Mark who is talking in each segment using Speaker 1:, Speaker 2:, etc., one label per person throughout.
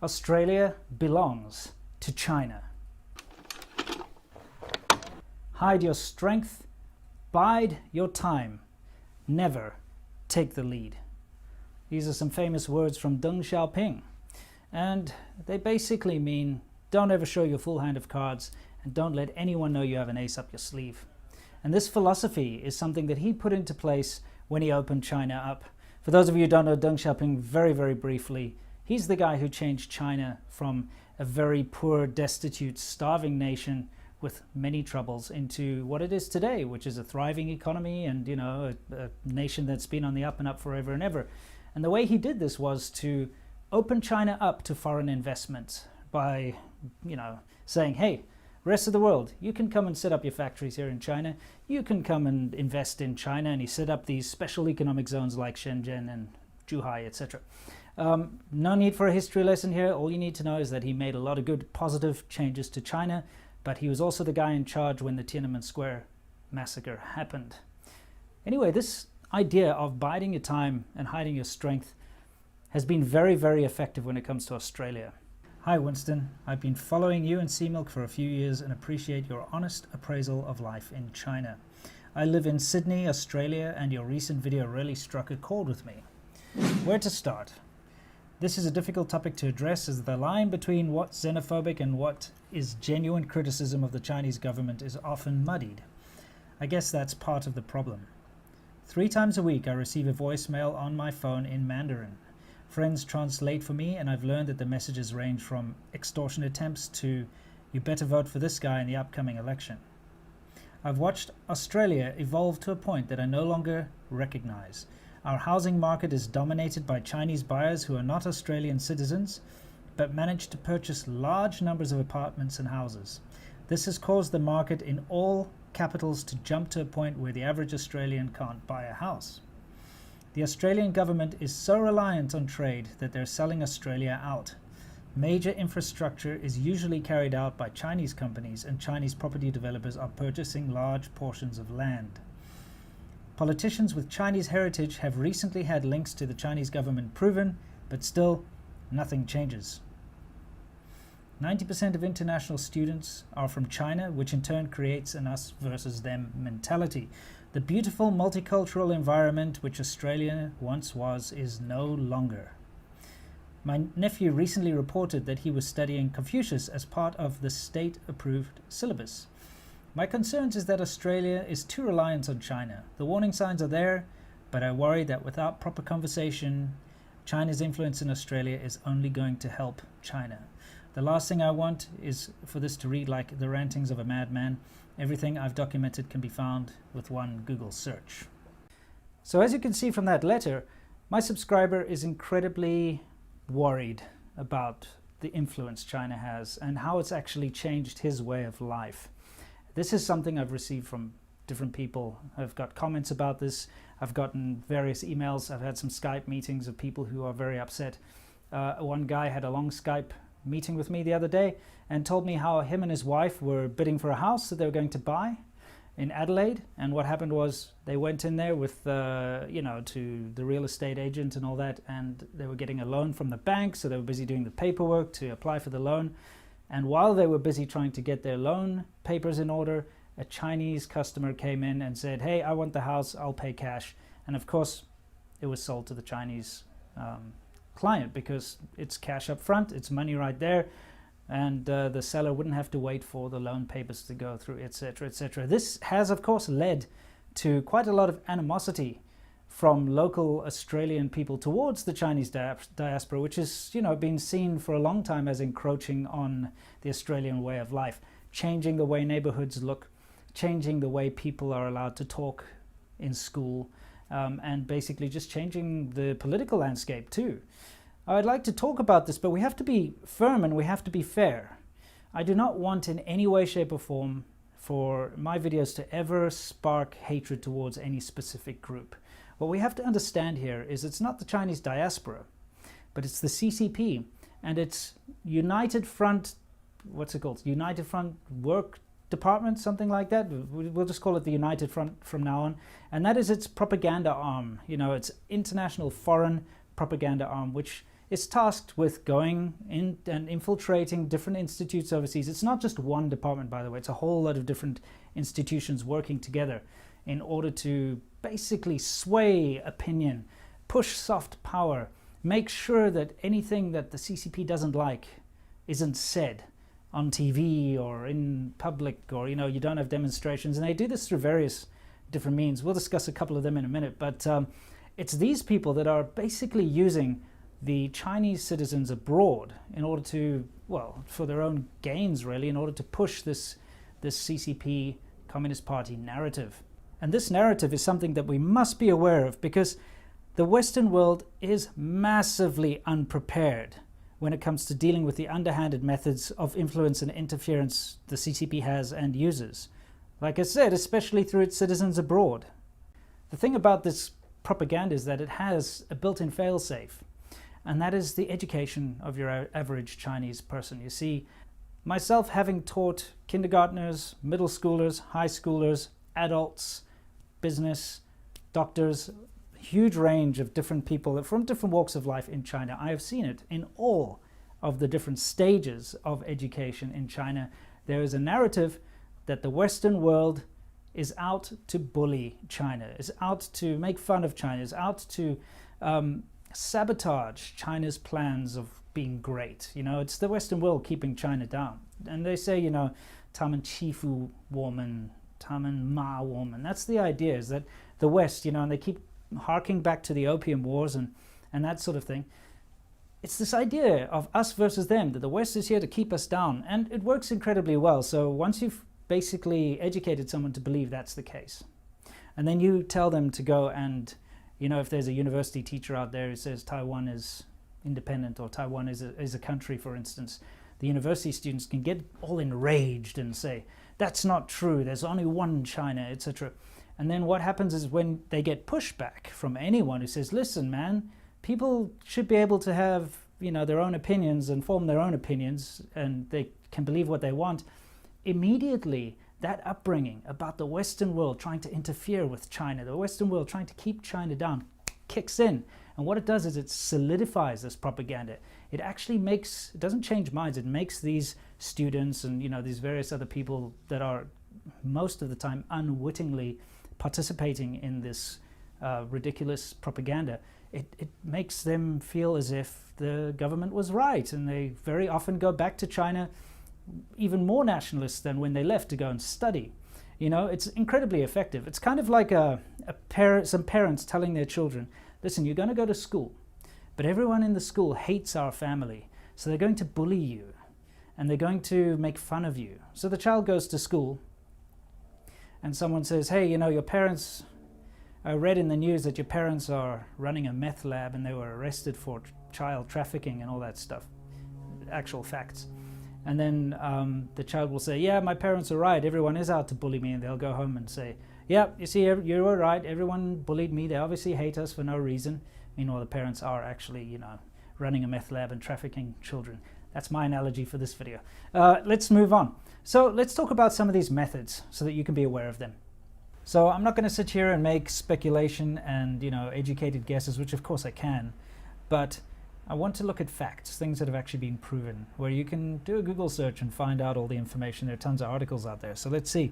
Speaker 1: Australia belongs to China. Hide your strength, bide your time, never take the lead. These are some famous words from Deng Xiaoping, and they basically mean don't ever show your full hand of cards and don't let anyone know you have an ace up your sleeve. And this philosophy is something that he put into place when he opened China up. For those of you who don't know Deng Xiaoping, very briefly, he's the guy who changed China from a very poor, destitute, starving nation with many troubles into what it is today, which is a thriving economy and, a nation that's been on the up and up forever and ever. And the way he did this was to open China up to foreign investment by, saying, hey, rest of the world, you can come and set up your factories here in China. You can come and invest in China. And he set up these special economic zones like Shenzhen and Zhuhai, etc. No need for a history lesson here. All you need to know is that he made a lot of good, positive changes to China, but he was also the guy in charge when the Tiananmen Square massacre happened. Anyway, this idea of biding your time and hiding your strength has been very effective when it comes to Australia. Hi Winston, I've been following you and Seamilk for a few years and appreciate your honest appraisal of life in China. I live in Sydney, Australia, and your recent video really struck a chord with me. Where to start? This is a difficult topic to address as the line between what's xenophobic and what is genuine criticism of the Chinese government is often muddied. I guess that's part of the problem. 3 times a week I receive a voicemail on my phone in Mandarin. Friends translate for me, and I've learned that the messages range from extortion attempts to you better vote for this guy in the upcoming election. I've watched Australia evolve to a point that I no longer recognize. Our housing market is dominated by Chinese buyers who are not Australian citizens, but manage to purchase large numbers of apartments and houses. This has caused the market in all capitals to jump to a point where the average Australian can't buy a house. The Australian government is so reliant on trade that they're selling Australia out. Major infrastructure is usually carried out by Chinese companies, and Chinese property developers are purchasing large portions of land. Politicians with Chinese heritage have recently had links to the Chinese government proven, but still, nothing changes. 90% of international students are from China, which in turn creates an us versus them mentality. The beautiful multicultural environment which Australia once was is no longer. My nephew recently reported that he was studying Confucius as part of the state-approved syllabus. My concern is that Australia is too reliant on China. The warning signs are there, but I worry that without proper conversation, China's influence in Australia is only going to help China. The last thing I want is for this to read like the rantings of a madman. Everything I've documented can be found with one Google search. So as you can see from that letter, my subscriber is incredibly worried about the influence China has and how it's actually changed his way of life. This is something I've received from different people. I've got comments about this. I've gotten various emails. I've had some Skype meetings of people who are very upset. One guy had a long Skype meeting with me the other day and told me how him and his wife were bidding for a house that they were going to buy in Adelaide, and what happened was they went in there with to the real estate agent and all that, and they were getting a loan from the bank, so they were busy doing the paperwork to apply for the loan. And while they were busy trying to get their loan papers in order, a Chinese customer came in and said, hey, I want the house, I'll pay cash. And of course it was sold to the Chinese client because it's cash up front, it's money right there, and the seller wouldn't have to wait for the loan papers to go through, etc., etc. This has of course led to quite a lot of animosity from local Australian people towards the Chinese diaspora, which has been seen for a long time as encroaching on the Australian way of life, changing the way neighborhoods look, changing the way people are allowed to talk in school, and basically just changing the political landscape too. I'd like to talk about this, but we have to be firm and we have to be fair. I do not want in any way, shape or form for my videos to ever spark hatred towards any specific group. What we have to understand here is it's not the Chinese diaspora, but it's the CCP and its United Front, what's it called? United Front Work Department, something like that. We'll just call it the United Front from now on. And that is its propaganda arm, its international foreign propaganda arm, which is tasked with going in and infiltrating different institutes overseas. It's not just one department, by the way. It's a whole lot of different institutions working together in order to basically sway opinion, push soft power, make sure that anything that the CCP doesn't like isn't said on TV or in public, or you don't have demonstrations. And they do this through various different means. We'll discuss a couple of them in a minute, but it's these people that are basically using the Chinese citizens abroad in order to, well, for their own gains really, in order to push this CCP Communist Party narrative. And this narrative is something that we must be aware of, because the Western world is massively unprepared when it comes to dealing with the underhanded methods of influence and interference the CCP has and uses. Like I said, especially through its citizens abroad. The thing about this propaganda is that it has a built-in fail-safe, and that is the education of your average Chinese person. You see, myself having taught kindergartners, middle schoolers, high schoolers, adults, business, doctors, huge range of different people from different walks of life in China. I have seen it in all of the different stages of education in China. There is a narrative that the Western world is out to bully China, is out to make fun of China, is out to sabotage China's plans of being great. It's the Western world keeping China down. And they say, 他们欺负我们, 他们骂我们. That's the idea, is that the West, and they keep harking back to the Opium Wars and that sort of thing. It's this idea of us versus them, that the West is here to keep us down, and it works incredibly well. So once you've basically educated someone to believe that's the case, and then you tell them to go and, if there's a university teacher out there who says Taiwan is independent, or Taiwan is a country, for instance, the university students can get all enraged and say, that's not true, there's only one China, etc. And then what happens is, when they get pushback from anyone who says, listen, man, people should be able to have, their own opinions and form their own opinions, and they can believe what they want, immediately that upbringing about the Western world trying to interfere with China, the Western world trying to keep China down, kicks in. And what it does is it solidifies this propaganda. It actually it doesn't change minds, it makes these students and, these various other people that are most of the time unwittingly participating in this ridiculous propaganda, it makes them feel as if the government was right, and they very often go back to China even more nationalists than when they left to go and study. It's incredibly effective. It's kind of like some parents telling their children, listen, you're going to go to school, but everyone in the school hates our family, so they're going to bully you, and they're going to make fun of you. So the child goes to school, and someone says, hey, your parents, I read in the news that your parents are running a meth lab and they were arrested for child trafficking and all that stuff, actual facts. And then the child will say, yeah, my parents are right, everyone is out to bully me. And they'll go home and say, yeah, you see, you were right, everyone bullied me, they obviously hate us for no reason. Meanwhile, the parents are actually, running a meth lab and trafficking children. That's my analogy for this video. Let's move on. So let's talk about some of these methods so that you can be aware of them. So I'm not going to sit here and make speculation and, educated guesses, which of course I can, but I want to look at facts, things that have actually been proven, where you can do a Google search and find out all the information. There are tons of articles out there. So let's see.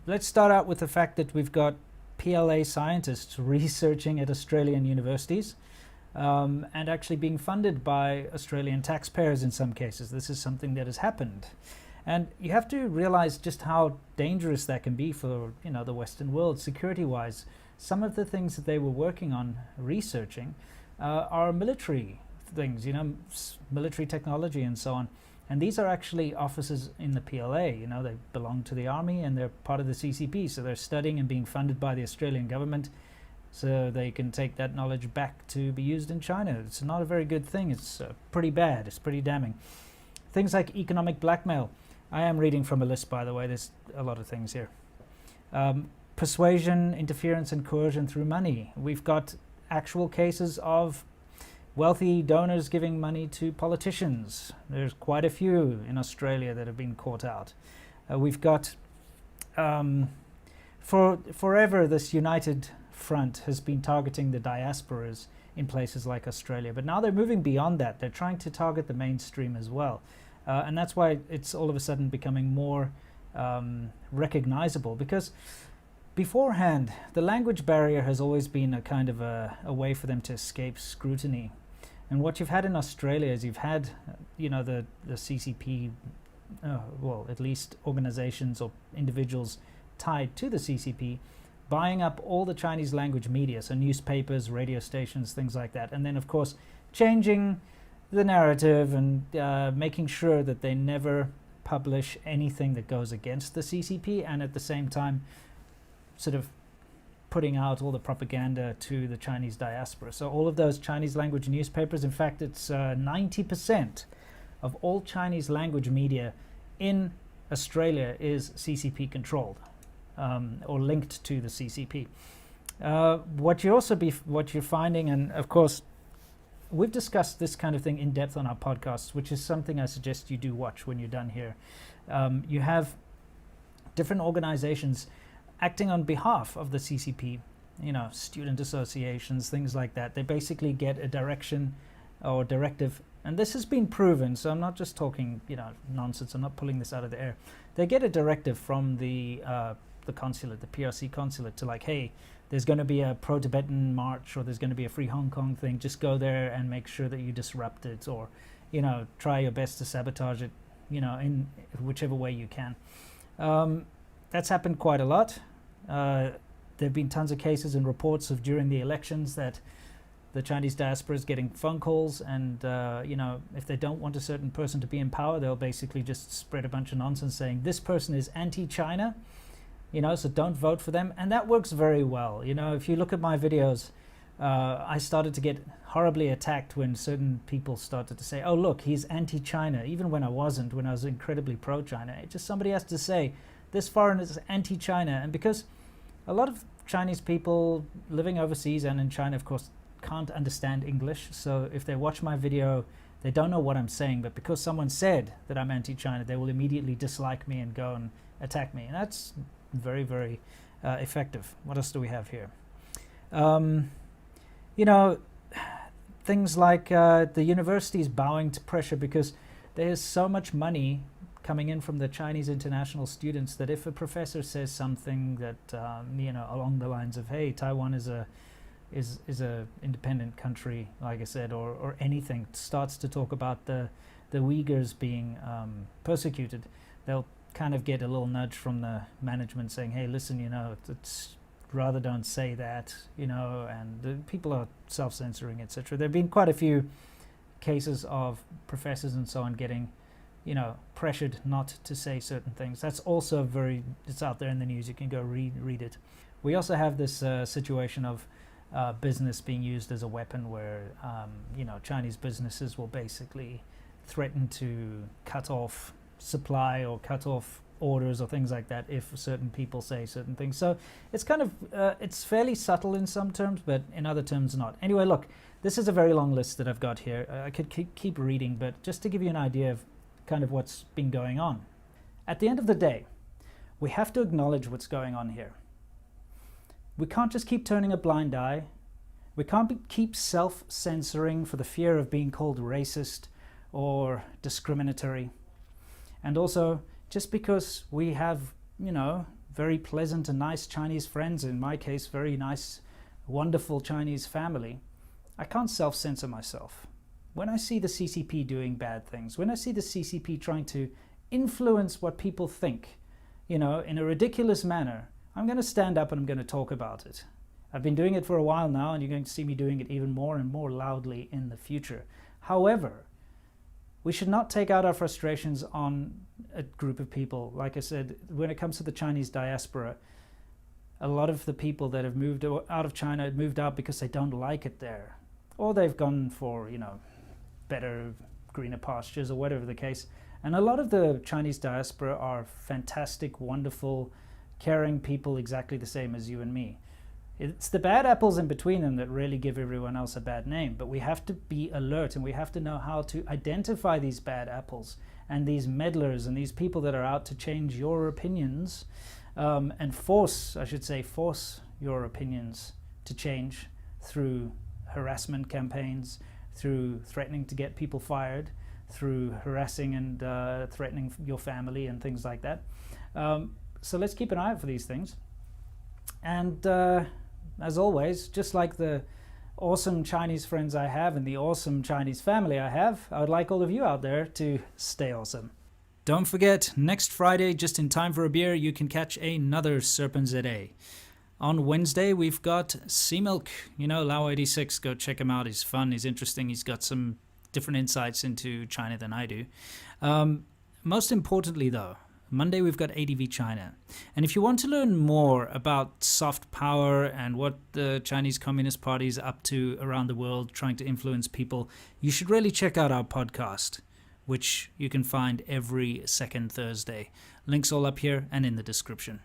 Speaker 1: Let's start out with the fact that we've got PLA scientists researching at Australian universities and actually being funded by Australian taxpayers in some cases. This is something that has happened. And you have to realize just how dangerous that can be for, the Western world security-wise. Some of the things that they were working on researching are military things, military technology and so on. And these are actually officers in the PLA, they belong to the army and they're part of the CCP. So they're studying and being funded by the Australian government so they can take that knowledge back to be used in China. It's not a very good thing. It's pretty bad. It's pretty damning. Things like economic blackmail. I am reading from a list, by the way. There's a lot of things here. Persuasion, interference, and coercion through money. We've got actual cases of wealthy donors giving money to politicians. There's quite a few in Australia that have been caught out. We've got, for forever, this United Front has been targeting the diasporas in places like Australia. But now they're moving beyond that. They're trying to target the mainstream as well. And that's why it's all of a sudden becoming more recognizable, because beforehand, the language barrier has always been a kind of a way for them to escape scrutiny. And what you've had in Australia is you've had, the CCP, well, at least organizations or individuals tied to the CCP, buying up all the Chinese language media, so newspapers, radio stations, things like that. And then, of course, changing the narrative and making sure that they never publish anything that goes against the CCP, and at the same time sort of putting out all the propaganda to the Chinese diaspora. So all of those Chinese language newspapers, in fact, it's 90% of all Chinese language media in Australia is CCP controlled, or linked to the CCP. What you're finding, and of course, we've discussed this kind of thing in depth on our podcasts, which is something I suggest you do watch when you're done here. You have different organizations acting on behalf of the CCP, student associations, things like that. They basically get a direction or directive, and this has been proven, so I'm not just talking, nonsense, I'm not pulling this out of the air. They get a directive from the consulate, the PRC consulate, to like, hey, there's going to be a pro-Tibetan march, or there's going to be a free Hong Kong thing, just go there and make sure that you disrupt it, or, try your best to sabotage it, in whichever way you can. That's happened quite a lot. There have been tons of cases and reports of during the elections that the Chinese diaspora is getting phone calls, and if they don't want a certain person to be in power, they'll basically just spread a bunch of nonsense saying this person is anti-China, so don't vote for them. And that works very well. If you look at my videos, I started to get horribly attacked when certain people started to say, oh look, he's anti-China, even when I wasn't, when I was incredibly pro-China. It just, somebody has to say this foreigner is anti-China. And because a lot of Chinese people living overseas and in China, of course, can't understand English, so if they watch my video, they don't know what I'm saying, but because someone said that I'm anti-China, they will immediately dislike me and go and attack me. And that's very, very effective. What else do we have here? Things like the universities bowing to pressure, because there's so much money coming in from the Chinese international students that if a professor says something that along the lines of, hey, Taiwan is a independent country, like I said, or anything, starts to talk about the Uyghurs being persecuted, they'll kind of get a little nudge from the management saying, hey, listen, it's rather don't say that, and the people are self-censoring, etc. There have been quite a few cases of professors and so on getting pressured not to say certain things. That's also it's out there in the news. You can go read it. We also have this situation of business being used as a weapon, where Chinese businesses will basically threaten to cut off supply or cut off orders or things like that if certain people say certain things. So it's kind of it's fairly subtle in some terms, but in other terms not. Anyway, look, this is a very long list that I've got here. I could keep reading, but just to give you an idea of kind of what's been going on. At the end of the day, we have to acknowledge what's going on here. We can't just keep turning a blind eye. We can't keep self-censoring for the fear of being called racist or discriminatory. And also, just because we have, very pleasant and nice Chinese friends, in my case, very nice, wonderful Chinese family, I can't self-censor myself. When I see the CCP doing bad things, when I see the CCP trying to influence what people think, in a ridiculous manner, I'm going to stand up and I'm going to talk about it. I've been doing it for a while now, and you're going to see me doing it even more and more loudly in the future. However, we should not take out our frustrations on a group of people. Like I said, when it comes to the Chinese diaspora, a lot of the people that have moved out of China have moved out because they don't like it there. Or they've gone for, better, greener pastures, or whatever the case. And a lot of the Chinese diaspora are fantastic, wonderful, caring people, exactly the same as you and me. It's the bad apples in between them that really give everyone else a bad name. But we have to be alert, and we have to know how to identify these bad apples and these meddlers and these people that are out to change your opinions, and force your opinions to change through harassment campaigns, through threatening to get people fired, through harassing and threatening your family and things like that. So let's keep an eye out for these things. And as always, just like the awesome Chinese friends I have and the awesome Chinese family I have, I would like all of you out there to stay awesome. Don't forget, next Friday, just in time for a beer, you can catch another Serpent ZA. On Wednesday, we've got Sea Milk, Lau86. Go check him out. He's fun, he's interesting, he's got some different insights into China than I do. Most importantly, though, Monday we've got ADV China. And if you want to learn more about soft power and what the Chinese Communist Party is up to around the world trying to influence people, you should really check out our podcast, which you can find every second Thursday. Links all up here and in the description.